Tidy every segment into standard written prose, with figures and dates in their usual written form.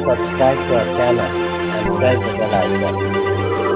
subscribe to our channel and press the bell icon.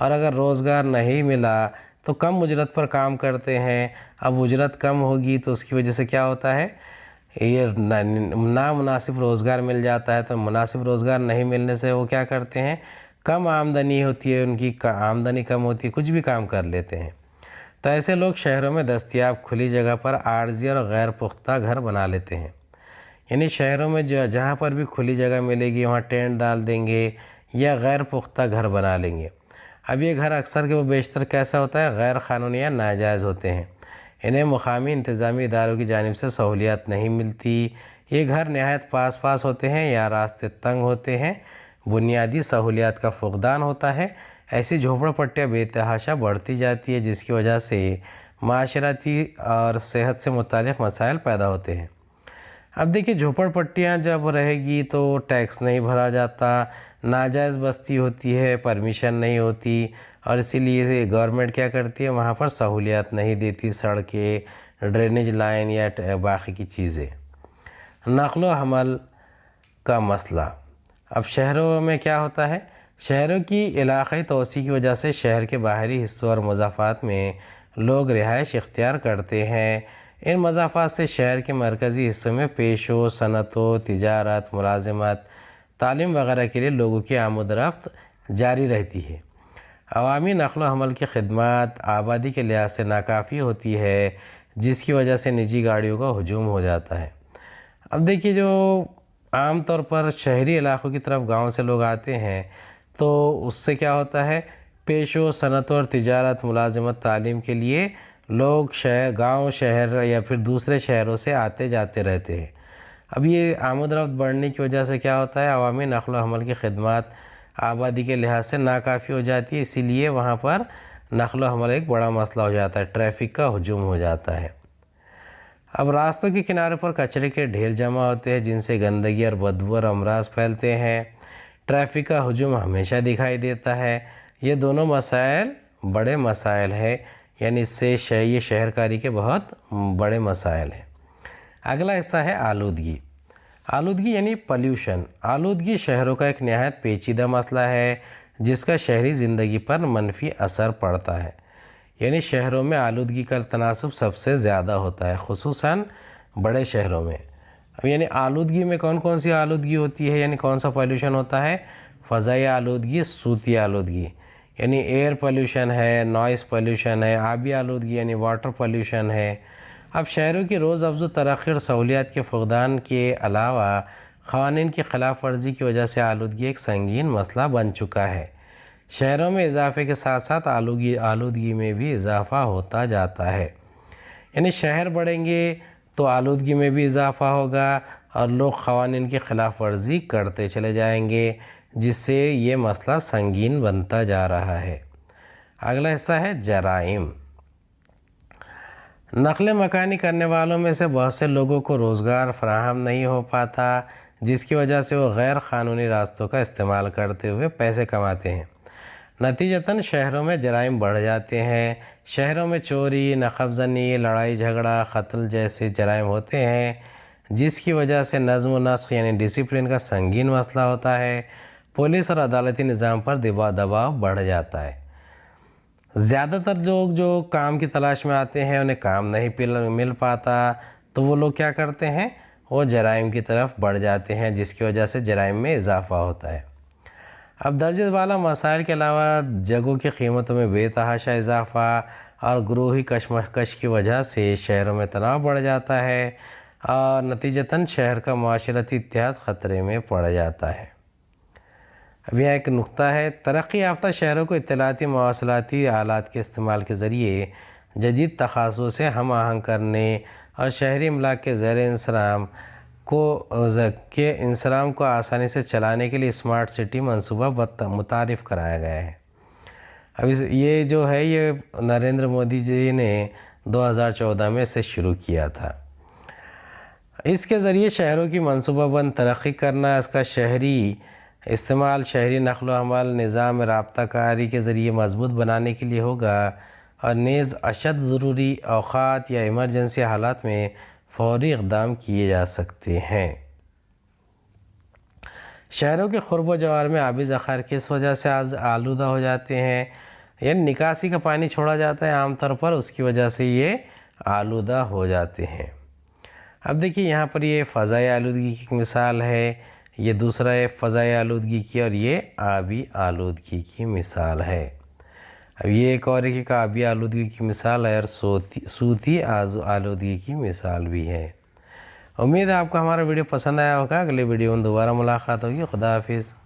اور اگر روزگار نہیں ملا تو کم اجرت پر کام کرتے ہیں۔ اب اجرت کم ہوگی تو اس کی وجہ سے کیا ہوتا ہے، یہ نامناسب روزگار مل جاتا ہے، تو مناسب روزگار نہیں ملنے سے وہ کیا کرتے ہیں، کم آمدنی ہوتی ہے، ان کی آمدنی کم ہوتی ہے، کچھ بھی کام کر لیتے ہیں۔ تو ایسے لوگ شہروں میں دستیاب کھلی جگہ پر عارضی اور غیر پختہ گھر بنا لیتے ہیں، یعنی شہروں میں جہاں پر بھی کھلی جگہ ملے گی وہاں ٹینٹ ڈال دیں گے یا غیر پختہ گھر بنا لیں گے۔ اب یہ گھر اکثر کے وہ بیشتر کیسا ہوتا ہے، غیر قانونی یا ناجائز ہوتے ہیں، انہیں مقامی انتظامی اداروں کی جانب سے سہولیات نہیں ملتی۔ یہ گھر نہایت پاس پاس ہوتے ہیں یا راستے تنگ ہوتے ہیں، بنیادی سہولیات کا فقدان ہوتا ہے۔ ایسی جھوپڑ پٹیاں بے تحاشا بڑھتی جاتی ہے، جس کی وجہ سے معاشرتی اور صحت سے متعلق مسائل پیدا ہوتے ہیں۔ اب دیکھیے جھوپڑ پٹیاں جب رہے گی تو ٹیکس نہیں بھرا جاتا، ناجائز بستی ہوتی ہے، پرمیشن نہیں ہوتی، اور اسی لیے گورنمنٹ کیا کرتی ہے، وہاں پر سہولیات نہیں دیتی، سڑکیں، ڈرینیج لائن یا باقی کی چیزیں۔ نقل و حمل کا مسئلہ، اب شہروں میں کیا ہوتا ہے، شہروں کی علاقائی توسیع کی وجہ سے شہر کے باہری حصوں اور مضافات میں لوگ رہائش اختیار کرتے ہیں۔ ان مضافات سے شہر کے مرکزی حصوں میں پیشوں، صنعتوں، تجارت، ملازمت، تعلیم وغیرہ کے لیے لوگوں کی آمد و رفت جاری رہتی ہے۔ عوامی نقل و حمل کی خدمات آبادی کے لحاظ سے ناکافی ہوتی ہے، جس کی وجہ سے نجی گاڑیوں کا ہجوم ہو جاتا ہے۔ اب دیکھیے جو عام طور پر شہری علاقوں کی طرف گاؤں سے لوگ آتے ہیں تو اس سے کیا ہوتا ہے، پیشوں، صنعتوں اور تجارت، ملازمت، تعلیم کے لیے لوگ گاؤں، شہر یا پھر دوسرے شہروں سے آتے جاتے رہتے ہیں۔ اب یہ آمد رفت بڑھنے کی وجہ سے کیا ہوتا ہے، عوامی نقل و حمل کی خدمات آبادی کے لحاظ سے ناکافی ہو جاتی ہے، اسی لیے وہاں پر نقل و حمل ایک بڑا مسئلہ ہو جاتا ہے، ٹریفک کا ہجوم ہو جاتا ہے۔ اب راستوں کے کنارے پر کچرے کے ڈھیر جمع ہوتے ہیں، جن سے گندگی اور بدبو اور امراض پھیلتے ہیں۔ ٹریفک کا ہجوم ہمیشہ دکھائی دیتا ہے۔ یہ دونوں مسائل بڑے مسائل ہیں، یعنی اس سے یہ شہرکاری کے بہت بڑے مسائل ہیں۔ اگلا حصہ ہے آلودگی۔ آلودگی یعنی پلیوشن۔ آلودگی شہروں کا ایک نہایت پیچیدہ مسئلہ ہے، جس کا شہری زندگی پر منفی اثر پڑتا ہے، یعنی شہروں میں آلودگی کا تناسب سب سے زیادہ ہوتا ہے، خصوصاً بڑے شہروں میں۔ اب یعنی آلودگی میں کون کون سی آلودگی ہوتی ہے، یعنی کون سا پولیوشن ہوتا ہے، فضائی آلودگی، صوتی آلودگی یعنی ایئر پولیوشن ہے، نوائز پولیوشن ہے، آبی آلودگی یعنی واٹر پولیوشن ہے۔ اب شہروں کی روز افزوں ترقی اور سہولیات کے فقدان کے علاوہ قوانین کی خلاف ورزی کی وجہ سے آلودگی ایک سنگین مسئلہ بن چکا ہے۔ شہروں میں اضافے کے ساتھ ساتھ آلودگی میں بھی اضافہ ہوتا جاتا ہے، یعنی شہر بڑھیں گے تو آلودگی میں بھی اضافہ ہوگا اور لوگ قوانین کی خلاف ورزی کرتے چلے جائیں گے، جس سے یہ مسئلہ سنگین بنتا جا رہا ہے۔ اگلا حصہ ہے جرائم۔ نقل مکانی کرنے والوں میں سے بہت سے لوگوں کو روزگار فراہم نہیں ہو پاتا، جس کی وجہ سے وہ غیر قانونی راستوں کا استعمال کرتے ہوئے پیسے کماتے ہیں۔ نتیجتاً شہروں میں جرائم بڑھ جاتے ہیں۔ شہروں میں چوری، نقب زنی، لڑائی جھگڑا، قتل جیسے جرائم ہوتے ہیں، جس کی وجہ سے نظم و نسق یعنی ڈسپلن کا سنگین مسئلہ ہوتا ہے۔ پولیس اور عدالتی نظام پر دباؤ بڑھ جاتا ہے۔ زیادہ تر لوگ جو کام کی تلاش میں آتے ہیں انہیں کام نہیں مل پاتا، تو وہ لوگ کیا کرتے ہیں، وہ جرائم کی طرف بڑھ جاتے ہیں، جس کی وجہ سے جرائم میں اضافہ ہوتا ہے۔ اب درجہ بالا مسائل کے علاوہ جگہوں کی قیمتوں میں بے تحاشا اضافہ اور گروہی کشمکش کی وجہ سے شہروں میں تناؤ بڑھ جاتا ہے اور نتیجتاً شہر کا معاشرتی اتحاد خطرے میں پڑ جاتا ہے۔ اب یہاں ایک نقطہ ہے، ترقی یافتہ شہروں کو اطلاعاتی مواصلاتی آلات کے استعمال کے ذریعے جدید تقاضوں سے ہم آہنگ کرنے اور شہری املاک کے زیر انصرام کو آسانی سے چلانے کے لیے اسمارٹ سٹی منصوبہ متعارف کرایا گیا ہے۔ اب یہ جو ہے یہ نریندر مودی جی نے 2014 میں اسے شروع کیا تھا۔ اس کے ذریعے شہروں کی منصوبہ بند ترقی کرنا، اس کا شہری استعمال شہری نقل و حمل نظام رابطہ کاری کے ذریعے مضبوط بنانے کے لیے ہوگا، اور نیز اشد ضروری اوقات یا ایمرجنسی حالات میں فوری اقدام کیے جا سکتے ہیں۔ شہروں کے قرب و جوار میں آبی ذخائر کس وجہ سے آلودہ ہو جاتے ہیں؟ یعنی نکاسی کا پانی چھوڑا جاتا ہے عام طور پر، اس کی وجہ سے یہ آلودہ ہو جاتے ہیں۔ اب دیکھیے یہاں پر یہ فضائی آلودگی کی مثال ہے، یہ دوسرا ہے فضائی آلودگی کی، اور یہ آبی آلودگی کی مثال ہے۔ اب یہ ایک اور ہے کہ آبی آلودگی کی مثال ہے اور صوتی آلودگی کی مثال بھی ہے۔ امید ہے آپ کو ہمارا ویڈیو پسند آیا ہوگا۔ اگلے ویڈیو میں دوبارہ ملاقات ہوگی۔ خدا حافظ۔